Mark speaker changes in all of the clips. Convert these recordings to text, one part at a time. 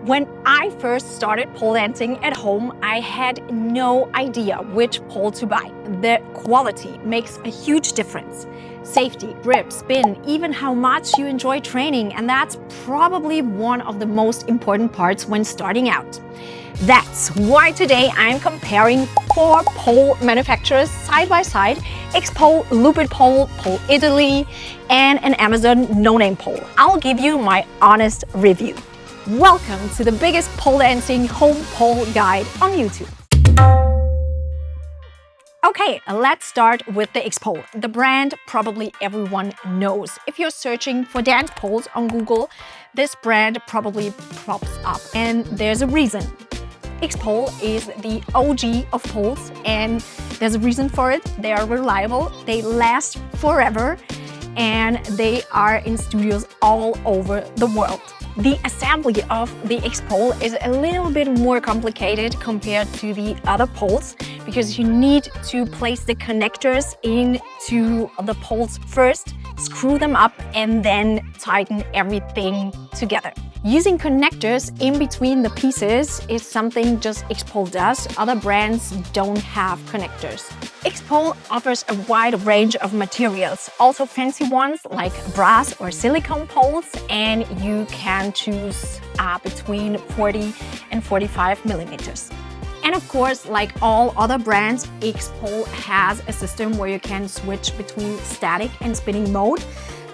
Speaker 1: When I first started pole dancing at home, I had no idea which pole to buy. The quality makes a huge difference. Safety, grip, spin, even how much you enjoy training, and that's probably one of the most important parts when starting out. That's why today I'm comparing 4 pole manufacturers side by side: Thepole, Lupit Pole, Pole Italy, and an Amazon no-name pole. I'll give you my honest review. Welcome to the biggest pole dancing home pole guide on YouTube. Okay, let's start with the Thepole. The brand probably everyone knows. If you're searching for dance poles on Google, this brand probably pops up, and there's a reason. Thepole is the OG of poles, and there's a reason for it. They are reliable, they last forever, and they are in studios all over the world. The assembly of the Thepole is a little bit more complicated compared to the other poles because you need to place the connectors into the poles first, screw them up, and then tighten everything together. Using connectors in between the pieces is something just Thepole does. Other brands don't have connectors. Thepole offers a wide range of materials, also fancy ones like brass or silicone poles, and you can choose between 40 and 45 millimeters. And of course, like all other brands, Thepole has a system where you can switch between static and spinning mode.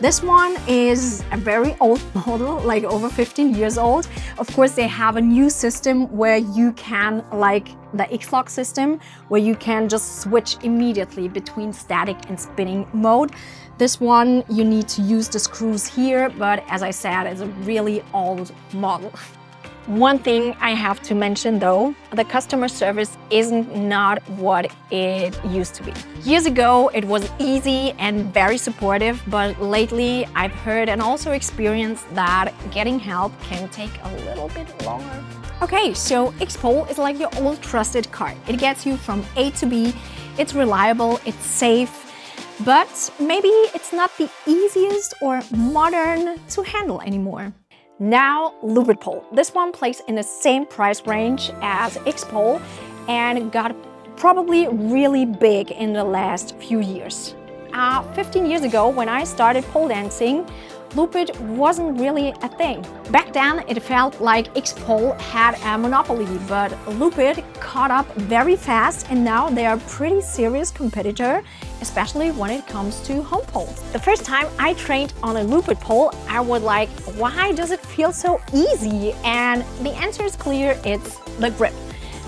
Speaker 1: This one is a very old model, like over 15 years old. Of course, they have a new system where you can, like the X-Lock system, where you can just switch immediately between static and spinning mode. This one, you need to use the screws here, but as I said, it's a really old model. One thing I have to mention though, the customer service isn't not what it used to be. Years ago, it was easy and very supportive, but lately I've heard and also experienced that getting help can take a little bit longer. Okay, so Thepole is like your old trusted car. It gets you from A to B, it's reliable, it's safe, but maybe it's not the easiest or modern to handle anymore. Now, Lupit Pole. This one plays in the same price range as Thepole and got probably really big in the last few years. 15 years ago, when I started pole dancing, Lupit wasn't really a thing. Back then, it felt like Thepole had a monopoly, but Lupit caught up very fast, and now they are a pretty serious competitor, especially when it comes to home poles. The first time I trained on a Lupit pole, I was like, why does it feel so easy? And the answer is clear, it's the grip.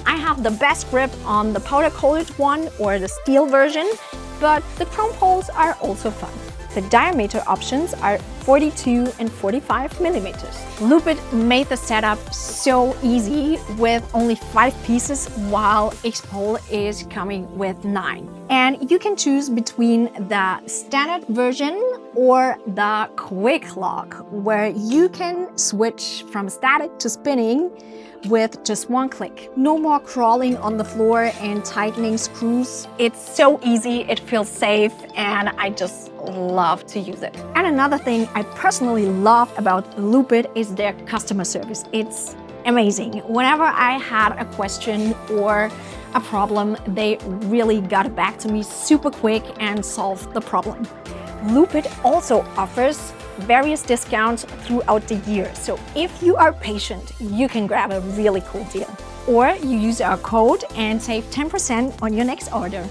Speaker 1: I have the best grip on the powder-coated one or the steel version, but the chrome poles are also fun. The diameter options are 42 and 45 millimeters. Lupit made the setup so easy with only 5 pieces, while Thepole is coming with 9. And you can choose between the standard version or the quick lock, where you can switch from static to spinning with just one click. No more crawling on the floor and tightening screws. It's so easy, it feels safe, and I just love to use it. And another thing I personally love about Lupit is their customer service. It's amazing. Whenever I had a question or a problem, they really got back to me super quick and solved the problem. Lupit also offers various discounts throughout the year. So if you are patient, you can grab a really cool deal. Or you use our code and save 10% on your next order.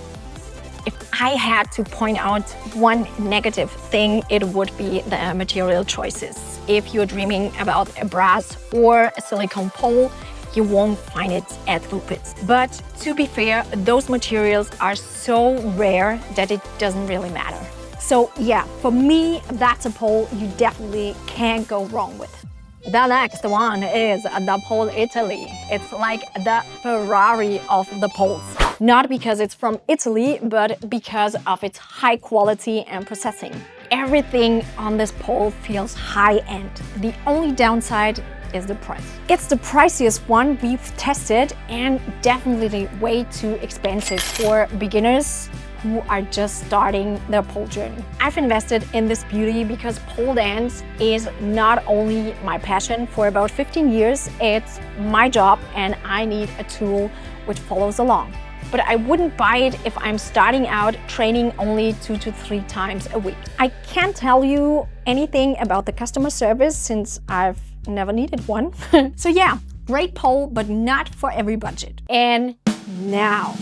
Speaker 1: If I had to point out one negative thing, it would be the material choices. If you're dreaming about a brass or a silicone pole, you won't find it at Lupit. But to be fair, those materials are so rare that it doesn't really matter. So yeah, for me, that's a pole you definitely can't go wrong with. The next one is the Pole Italy. It's like the Ferrari of the poles. Not because it's from Italy, but because of its high quality and processing. Everything on this pole feels high-end. The only downside is the price. It's the priciest one we've tested and definitely way too expensive for beginners who are just starting their pole journey. I've invested in this beauty because pole dance is not only my passion for about 15 years, it's my job and I need a tool which follows along. But I wouldn't buy it if I'm starting out training only 2 to 3 times a week. I can't tell you anything about the customer service since I've never needed one. So yeah, great pole, but not for every budget. And now,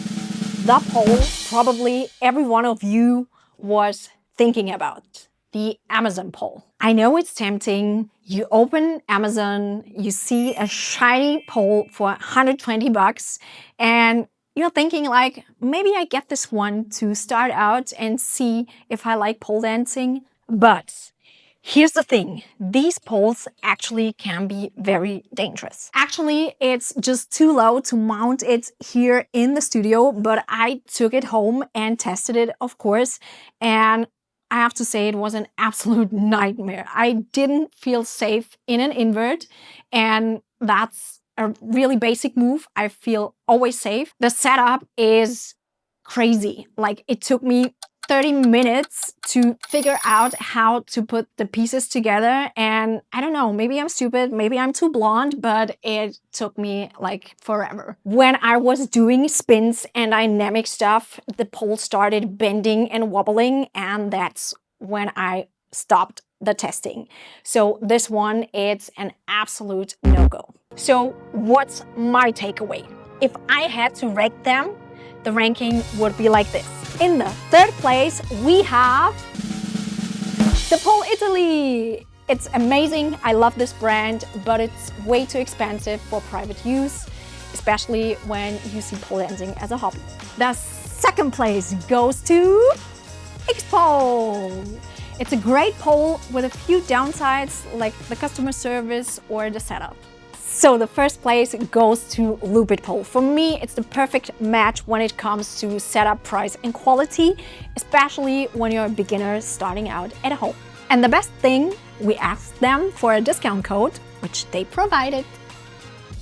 Speaker 1: the pole probably every one of you was thinking about. The Amazon pole. I know it's tempting. You open Amazon, you see a shiny pole for 120 bucks, and you're thinking like, maybe I get this one to start out and see if I like pole dancing. But here's the thing, these poles actually can be very dangerous. Actually, it's just too low to mount it here in the studio, but I took it home and tested it, of course, and I have to say it was an absolute nightmare. I didn't feel safe in an invert, and that's a really basic move. I feel always safe. The setup is crazy. Like, it took me 30 minutes to figure out how to put the pieces together, and I don't know, maybe I'm stupid, maybe I'm too blonde, but it took me like forever. When I was doing spins and dynamic stuff, the pole started bending and wobbling, and that's when I stopped the testing. So this one, it's an absolute no-go. So what's my takeaway? If I had to rank them, the ranking would be like this. In the 3rd place, we have Thepole, Italy. It's amazing. I love this brand, but it's way too expensive for private use, especially when you see pole dancing as a hobby. The 2nd place goes to Thepole. It's a great pole with a few downsides like the customer service or the setup. So the 1st place goes to Lupit Pole. For me, it's the perfect match when it comes to setup, price and quality, especially when you're a beginner starting out at home. And the best thing, we asked them for a discount code, which they provided.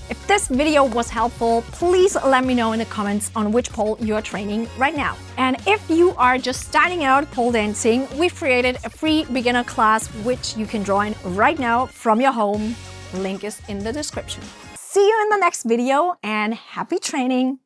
Speaker 1: If this video was helpful, please let me know in the comments on which pole you are training right now. And if you are just starting out pole dancing, we've created a free beginner class which you can join right now from your home. Link is in the description. See you in the next video and happy training!